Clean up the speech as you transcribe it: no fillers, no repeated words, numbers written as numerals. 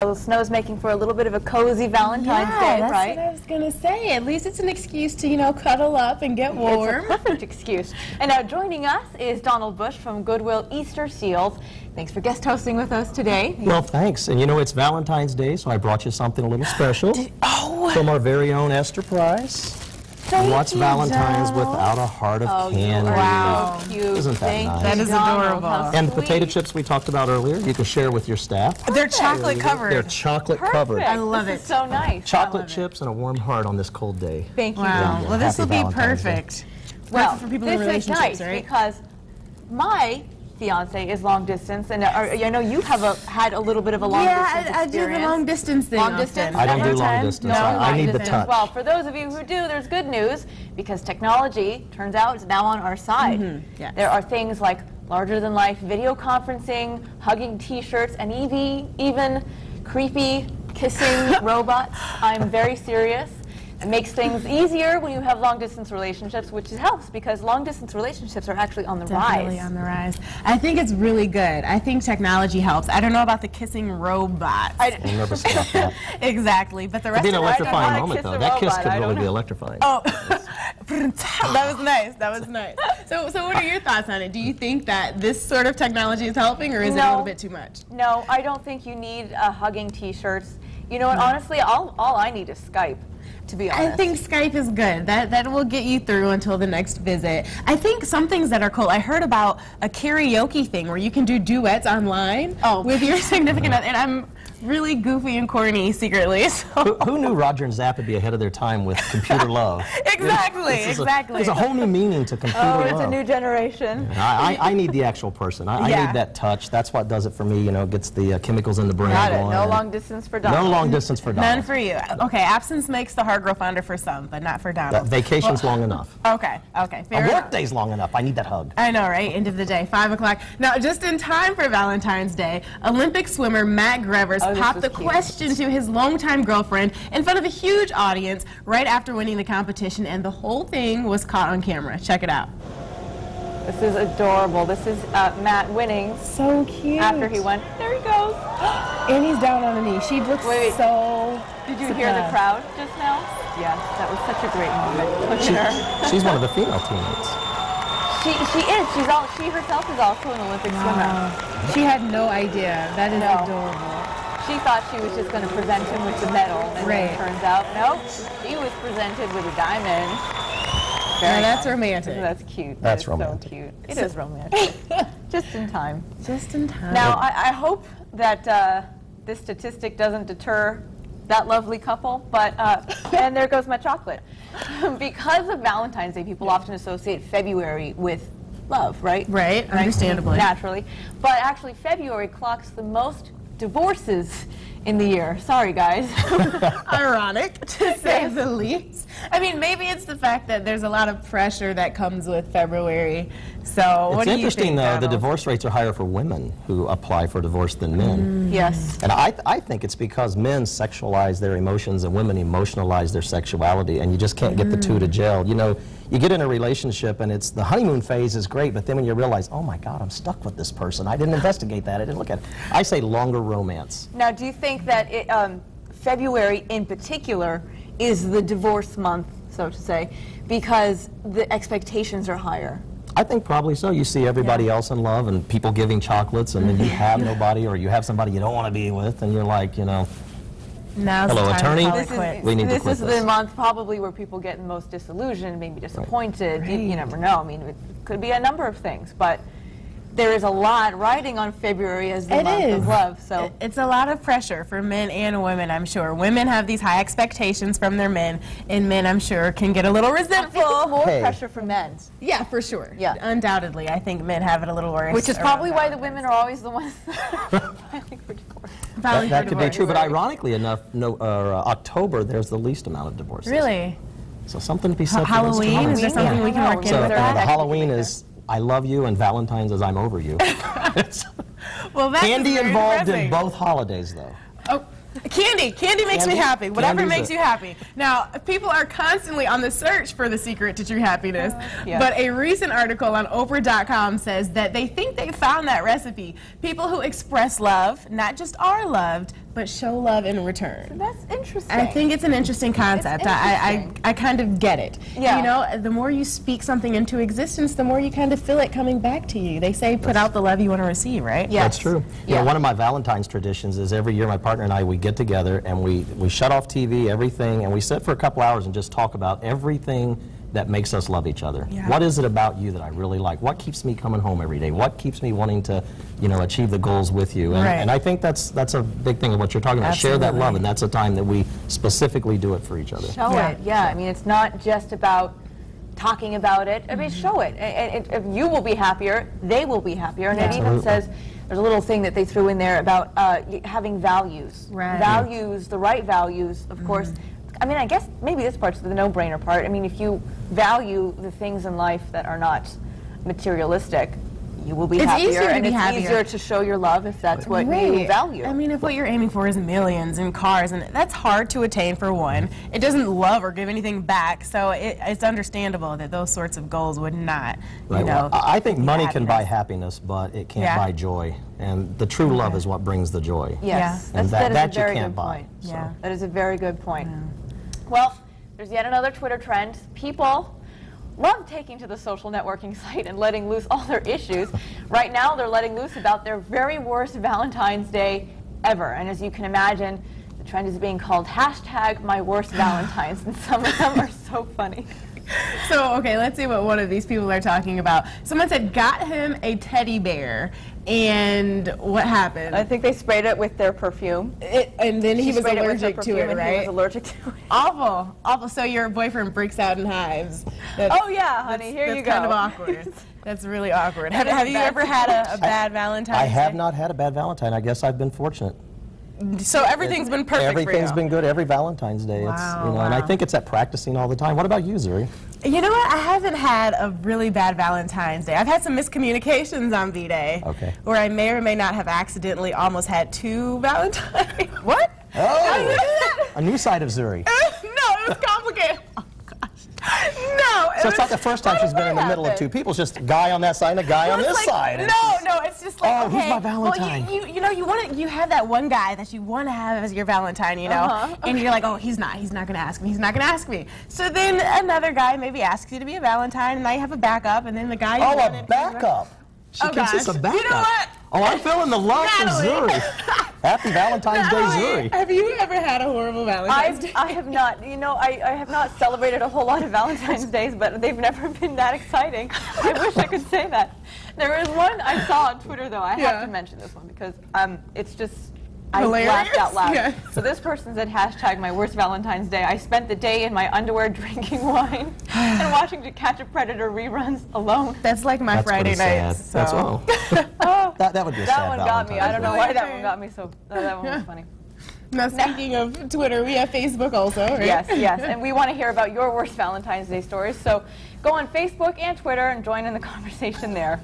The snow's making for a little bit of a cozy Valentine's Day, that's right? what I was going to say. At least it's an excuse to, you know, cuddle up and get warm. It's a perfect excuse. And now joining us is Donald Bush from Goodwill Easter Seals. Thanks for guest hosting with us today. Well, thanks. And you know, it's Valentine's Day, so I brought you something a little special from our very own Esther Price. What's Valentine's without a heart of candy? Wow, cute. Isn't that nice? That is adorable. And the potato chips we talked about earlier, you can share with your staff. They're chocolate covered. They're chocolate covered. I love it. So nice. Chocolate chips and a warm heart on this cold day. Thank you. Wow. Well, this will be Valentine's Day. perfect. Well, for people in this is relationships, nice right? because my fiance is long distance, and I know you have had a little bit of a long distance I experience. do the long distance thing. Long distance? I don't do long Time? distance. No, I need the touch. Well, for those of you who do, there's good news because technology, turns out, is now on our side. Yes. There are things like larger-than-life video conferencing, hugging T-shirts, and even creepy kissing robots. I'm very serious. It makes things easier when you have long-distance relationships, which helps because long-distance relationships are actually on the Definitely rise. on the rise. I think it's really good. I think technology helps. I don't know about the kissing robots. We'll never stop that. Exactly, but the rest It'd be an of it, electrifying wanna moment, kiss though. a That kiss robot, could I really don't be know. electrifying. Oh, that was nice. That was nice. So what are your thoughts on it? Do you think that this sort of technology is helping, or is it a little bit too much? No, I don't think you need hugging T-shirts. You know what? Honestly, all I need is Skype. To be honest, I think Skype is good. That will get you through until the next visit. I think some things that are cool. I heard about a karaoke thing where you can do duets online with your significant other, and I'm really goofy and corny secretly. So. Who knew Roger and Zapp would be ahead of their time with computer love? Exactly, exactly. There's a whole new meaning to computer love. it's a new generation. I need the actual person. I need that touch. That's what does it for me. You know, gets the chemicals in the brain Got it. going. No long distance for Donald. No long distance for Donald. None for you. Okay, absence makes the heart grow fonder for some, but not for Donald. Vacation's long enough. Okay, fair A enough. work day's long enough. I need that hug. I know, right? End of the day, 5 o'clock. Now, just in time for Valentine's Day, Olympic swimmer Matt Grevers popped the question to his longtime girlfriend in front of a huge audience right after winning the competition, and the whole thing was caught on camera. Check it out. This is adorable. This is Matt winning. So cute. After he went, there he goes. And he's down on a knee. She looks so Did you hear the crowd just now? Yes, that was such a great moment. Look at her. She's one of the female teammates. She is. She herself is also an Olympic swimmer. She had no idea. That is adorable. She thought she was just going to present him with the medal, and then it turns out, nope, she was presented with a diamond. Very that's romantic. That's cute. That's romantic. So cute. It is romantic. Just in time. Just in time. Now, I hope that this statistic doesn't deter that lovely couple, but, and there goes my chocolate. Because of Valentine's Day, people often associate February with love, right? Right, understandably. Naturally. But actually, February clocks the most divorces in the year. Sorry, guys. Ironic, to say the least. I mean, maybe it's the fact that there's a lot of pressure that comes with February. So, what do you think, It's interesting, though, the Donald? divorce rates are higher for women who apply for divorce than men. Yes. And I think it's because men sexualize their emotions and women emotionalize their sexuality, and you just can't get the two to gel. You know, you get in a relationship and it's the honeymoon phase is great, but then when you realize, oh my God, I'm stuck with this person. I didn't investigate that. I didn't look at it. I say longer romance. Now, do you think that February in particular is the divorce month, so to say, because the expectations are higher? I think probably so. You see everybody else in love and people giving chocolates, and then you have nobody, or you have somebody you don't want to be with, and you're like, you know, Now's hello, the time attorney? to call it This quits. is, we need to this quit is this. the month probably where people get most disillusioned, maybe disappointed. Right. You never know. I mean, it could be a number of things, but there is a lot riding on February as the month of love. So it's a lot of pressure for men and women, I'm sure. Women have these high expectations from their men, and men, I'm sure, can get a little I think resentful. it's more pressure for men, Yeah, for sure. Yeah. Undoubtedly, I think men have it a little worse. which is probably around why the Valentine's. women are always the ones filing for divorce. Filing that for could be divorce. true, but ironically enough, October, there's the least amount of divorces. Really? So something to be said for Halloween? Is there this time. something we can work in So with there that? are Halloween is I love you, and Valentine's is I'm over you. Well, that's Candy very involved depressing. in both holidays, though. Oh, candy. Candy makes me Candy? happy. Whatever Candy's makes it. you happy. Now, people are constantly on the search for the secret to true happiness. Yeah. But a recent article on Oprah.com says that they think they found that recipe. People who express love, not just are loved, but show love in return. That's interesting. I think it's an interesting concept. I kind of get it. Yeah. You know, the more you speak something into existence, the more you kind of feel it coming back to you. They say put out the love you want to receive, right? Yes. That's true. You know, one of my Valentine's traditions is every year my partner and I, we get together and we shut off TV, everything, and we sit for a couple hours and just talk about everything that makes us love each other. Yeah. What is it about you that I really like? What keeps me coming home every day? What keeps me wanting to, you know, achieve the goals with you? And, Right. and I think that's a big thing of what you're talking about. Absolutely. Share that love, and that's a time that we specifically do it for each other. Show it, yeah. I mean, it's not just about talking about it. I mean, show it. If you will be happier, they will be happier. And it even says, there's a little thing that they threw in there about having values. Right. Values, the right values, of course. I mean, I guess maybe this part's the no-brainer part. I mean, if you value the things in life that are not materialistic, you will be happier. Easier to be it's happier. easier to show your love if that's what you value. I mean, if what you're aiming for is millions and cars, and that's hard to attain for one. It doesn't love or give anything back, so it's understandable that those sorts of goals would not, Right. you know. Well, I think money can buy happiness. happiness, but it can't buy joy. And the true love is what brings the joy. Yes, And that is that a you very can't good buy. point. So. Yeah. That is a very good point. Well, there's yet another Twitter trend. People love taking to the social networking site and letting loose all their issues. Right now, they're letting loose about their very worst Valentine's Day ever. And as you can imagine, the trend is being called #MyWorstValentines, and some of them are so funny. So, okay, let's see what one of these people are talking about. Someone said, got him a teddy bear, and what happened? I think they sprayed it with their perfume. And then he was Sprayed it with her allergic to perfume it, and right? He was allergic to it. Awful, awful. So your boyfriend breaks out in hives. Oh yeah, honey, here you go. That's kind of awkward. That's really awkward. That is Have you bad ever had a bad Valentine's I have Day? not had a bad Valentine. I guess I've been fortunate. So everything's been perfect for you? Everything's been good every Valentine's Day. Wow, And I wow. think it's at practicing all the time. What about you, Zuri? You know what? I haven't had a really bad Valentine's Day. I've had some miscommunications on V-Day. Okay. Where I may or may not have accidentally almost had 2 Valentines. What? Oh! A new side of Zuri. No, it was complicated. Oh, gosh. No. So it's not the first time she's been in the middle of two people. It's just a guy on that side and a guy on It's this like, side. No, it's just like, Oh, okay, who's my Valentine? Well, you know, you have that one guy that you want to have as your Valentine, you know, and you're like, oh, he's not going to ask me, he's not going to ask me. So then another guy maybe asks you to be a Valentine, and now you have a backup, and then the guy you Oh, wanted a backup. She Oh, thinks it's a gosh. backup. You know what? Oh, I'm feeling the love for Natalie. Zuri. Happy Valentine's Day, Zuri. Have you ever had a horrible Valentine's Day? I have not. You know, I have not celebrated a whole lot of Valentine's Days, but they've never been that exciting. I wish I could say that. There is one I saw on Twitter, though. I have to mention this one because it's just, I Hilarious? laughed out loud. Yeah. So this person said, #my worst Valentine's Day. I spent the day in my underwear drinking wine and watching To Catch a Predator reruns alone. That's like my That's Friday pretty nights. sad. So. That's that would be a That sad one got me. I don't know why that Okay. one got me so. That one was funny. Now, speaking of Twitter, we have Facebook also, right? Yes, yes, and we want to hear about your worst Valentine's Day stories. So go on Facebook and Twitter and join in the conversation there.